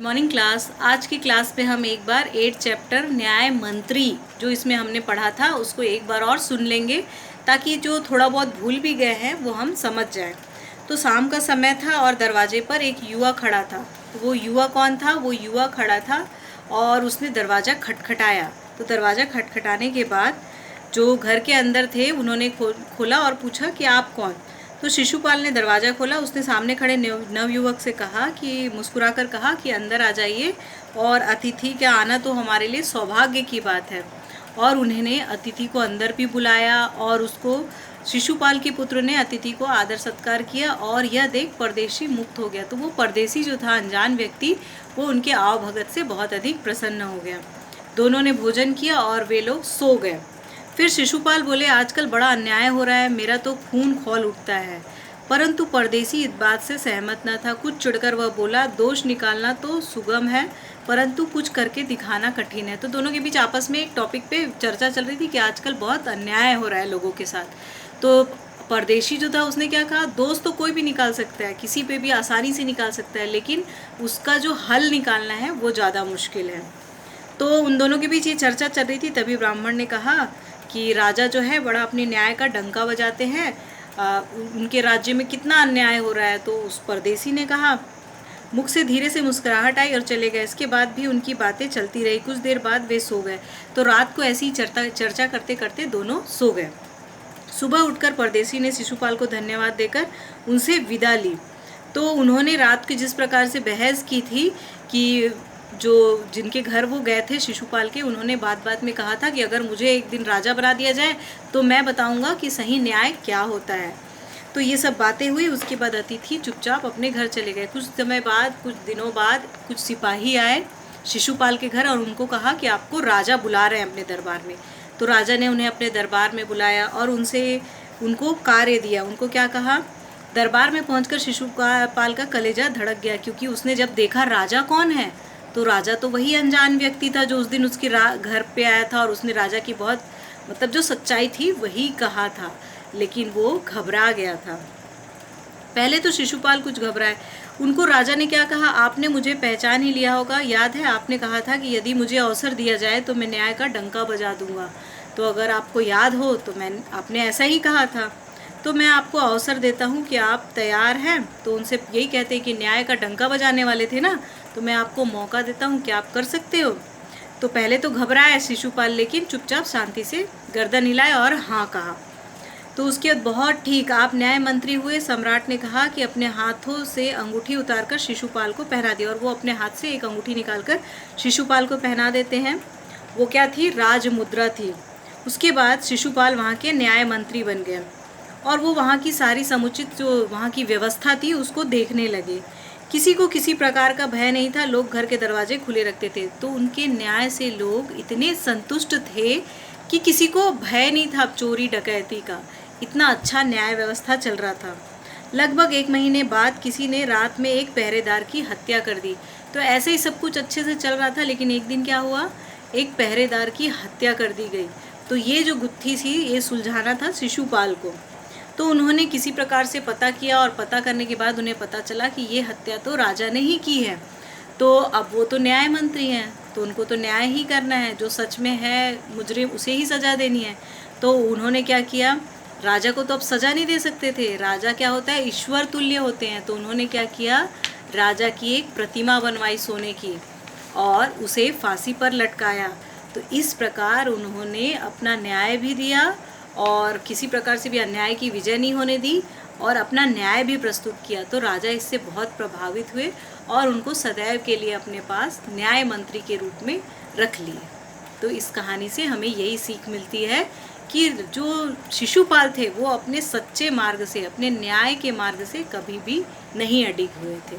Morning class. आज की class में हम एक बार 8 चैप्टर न्याय मंत्री जो इसमें हमने पढ़ा था उसको एक बार और सुन लेंगे, ताकि जो थोड़ा बहुत भूल भी गए हैं वो हम समझ जाएं। तो शाम का समय था और दरवाजे पर एक युवा खड़ा था। तो वो युवा कौन था? वो युवा खड़ा था और उसने दरवाज़ा खटखटाया। तो दरवाज़ा खटखटाने के बाद जो घर के अंदर थे उन्होंने खोला और पूछा कि आप कौन? तो शिशुपाल ने दरवाज़ा खोला। उसने सामने खड़े नवयुवक से कहा कि मुस्कुराकर कहा कि अंदर आ जाइए, और अतिथि का आना तो हमारे लिए सौभाग्य की बात है। और उन्होंने अतिथि को अंदर भी बुलाया और उसको शिशुपाल के पुत्र ने अतिथि को आदर सत्कार किया, और यह देख परदेशी मुक्त हो गया। तो वो परदेशी जो था, अनजान व्यक्ति, वो उनके आवभगत से बहुत अधिक प्रसन्न हो गया। दोनों ने भोजन किया और वे लोग सो गए। फिर शिशुपाल बोले, आजकल बड़ा अन्याय हो रहा है, मेरा तो खून खौल उठता है। परंतु परदेशी इस बात से सहमत न था। कुछ चिढ़कर वह बोला, दोष निकालना तो सुगम है, परंतु कुछ करके दिखाना कठिन है। तो दोनों के बीच आपस में एक टॉपिक पे चर्चा चल रही थी कि आजकल बहुत अन्याय हो रहा है लोगों के साथ। तो परदेशी जो था उसने क्या कहा, दोष तो कोई भी निकाल सकता है, किसी पे भी आसानी से निकाल सकता है, लेकिन उसका जो हल निकालना है वो ज़्यादा मुश्किल है। तो उन दोनों के बीच ये चर्चा चल रही थी। तभी ब्राह्मण ने कहा कि राजा जो है बड़ा अपने न्याय का डंका बजाते हैं, उनके राज्य में कितना अन्याय हो रहा है। तो उस परदेसी ने कहा, मुख से धीरे से मुस्कुराहट आई और चले गए। इसके बाद भी उनकी बातें चलती रही। कुछ देर बाद वे सो गए। तो रात को ऐसी चर्चा करते करते दोनों सो गए। सुबह उठकर परदेसी ने शिशुपाल को धन्यवाद देकर उनसे विदा ली। तो उन्होंने रात की जिस प्रकार से बहस की थी कि जो जिनके घर वो गए थे शिशुपाल के, उन्होंने बात बात में कहा था कि अगर मुझे एक दिन राजा बना दिया जाए तो मैं बताऊंगा कि सही न्याय क्या होता है। तो ये सब बातें हुई। उसके बाद अतिथि चुपचाप अपने घर चले गए। कुछ समय बाद, कुछ दिनों बाद, कुछ सिपाही आए शिशुपाल के घर और उनको कहा कि आपको राजा बुला रहे हैं अपने दरबार में। तो राजा ने उन्हें अपने दरबार में बुलाया और उनको कार्य दिया। उनको क्या कहा? दरबार में पहुंचकर शिशुपाल का कलेजा धड़क गया, क्योंकि उसने जब देखा राजा कौन है, तो राजा तो वही अनजान व्यक्ति था जो उस दिन उसके घर पे आया था, और उसने राजा की बहुत जो सच्चाई थी वही कहा था, लेकिन वो घबरा गया था। पहले तो शिशुपाल कुछ घबराए। उनको राजा ने क्या कहा, आपने मुझे पहचान ही लिया होगा, याद है आपने कहा था कि यदि मुझे अवसर दिया जाए तो मैं न्याय का डंका बजा दूंगा। तो अगर आपको याद हो तो आपने ऐसा ही कहा था, तो मैं आपको अवसर देता हूँ कि आप तैयार हैं। तो उनसे यही कहते कि न्याय का डंका बजाने वाले थे ना, तो मैं आपको मौका देता हूँ कि आप कर सकते हो। तो पहले तो घबराया शिशुपाल, लेकिन चुपचाप शांति से गर्दन हिलाए और हाँ कहा। तो उसके बाद बहुत ठीक, आप न्याय मंत्री हुए। सम्राट ने कहा कि अपने हाथों से अंगूठी उतारकर शिशुपाल को पहना दिया, और वो अपने हाथ से एक अंगूठी निकालकर शिशुपाल को पहना देते हैं। वो क्या थी? राज मुद्रा थी। उसके बाद शिशुपाल वहाँ के न्याय मंत्री बन गए और वो वहाँ की सारी समुचित जो वहाँ की व्यवस्था थी उसको देखने लगे। किसी को किसी प्रकार का भय नहीं था। लोग घर के दरवाजे खुले रखते थे। तो उनके न्याय से लोग इतने संतुष्ट थे कि किसी को भय नहीं था चोरी डकैती का। इतना अच्छा न्याय व्यवस्था चल रहा था। लगभग 1 महीने बाद किसी ने रात में एक पहरेदार की हत्या कर दी। तो ऐसे ही सब कुछ अच्छे से चल रहा था, लेकिन एक दिन क्या हुआ, एक पहरेदार की हत्या कर दी गई। तो ये जो गुत्थी थी ये सुलझाना था शिशुपाल को। तो उन्होंने किसी प्रकार से पता किया, और पता करने के बाद उन्हें पता चला कि ये हत्या तो राजा ने ही की है। तो अब वो तो न्याय मंत्री हैं, तो उनको तो न्याय ही करना है, जो सच में है मुजरिम उसे ही सज़ा देनी है। तो उन्होंने क्या किया, राजा को तो अब सज़ा नहीं दे सकते थे, राजा क्या होता है, ईश्वर तुल्य होते हैं। तो उन्होंने क्या किया, राजा की एक प्रतिमा बनवाई सोने की और उसे फांसी पर लटकाया। तो इस प्रकार उन्होंने अपना न्याय भी दिया और किसी प्रकार से भी अन्याय की विजय नहीं होने दी, और अपना न्याय भी प्रस्तुत किया। तो राजा इससे बहुत प्रभावित हुए और उनको सदैव के लिए अपने पास न्याय मंत्री के रूप में रख लिए। तो इस कहानी से हमें यही सीख मिलती है कि जो शिशुपाल थे वो अपने सच्चे मार्ग से, अपने न्याय के मार्ग से कभी भी नहीं अडिग हुए थे।